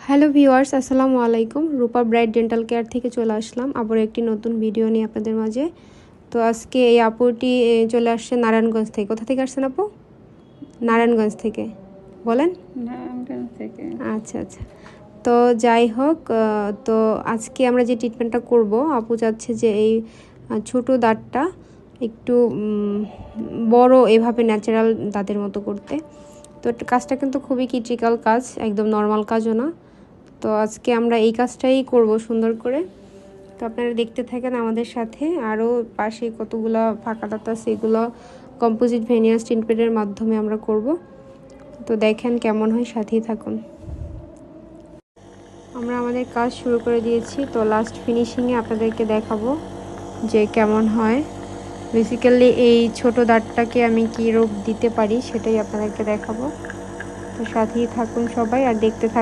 Hello viewers, আসসালামু আলাইকুম। রূপা bright dental care থেকে চলে আসলাম আবার একটি নতুন ভিডিও নিয়ে আপনাদের মাঝে। তো আজকে এই আপুটি চলে আসছে নারায়ণগঞ্জ থেকে। কোথা থেকে আসছেন আপু? নারায়ণগঞ্জ থেকে। বলেন। নারায়ণগঞ্জ থেকে। আচ্ছা আচ্ছা। তো যাই হোক, তো আজকে আমরা যে ট্রিটমেন্টটা করব, আপু চাচ্ছে যে এই ছোট দাঁতটা একটু বড়, এভাবে ন্যাচারাল দাঁতের মতো করতে। তো কাজটা কিন্তু খুবই ক্রিটিক্যাল কাজ, একদম নর্মাল কাজও না। তো আজকে আমরা এই কাজটাই করব সুন্দর করে। তো আপনারা দেখতে থাকেন আমাদের সাথে। আরও পাশে কতগুলো ফাঁকা দাঁত আছে, এগুলো কম্পোজিট ভেনিয়াস ট্রিটমেন্টের মাধ্যমে আমরা করব। তো দেখেন কেমন হয়, সাথেই থাকুন। আমরা আমাদের কাজ শুরু করে দিয়েছি। তো লাস্ট ফিনিশিংয়ে আপনাদেরকে দেখাবো যে কেমন হয়। বেসিক্যালি এই ছোট দাঁতটাকে আমি কী রূপ দিতে পারি সেটাই আপনাদেরকে দেখাবো। তো সাথেই থাকুন সবাই আর দেখতে থাকুন।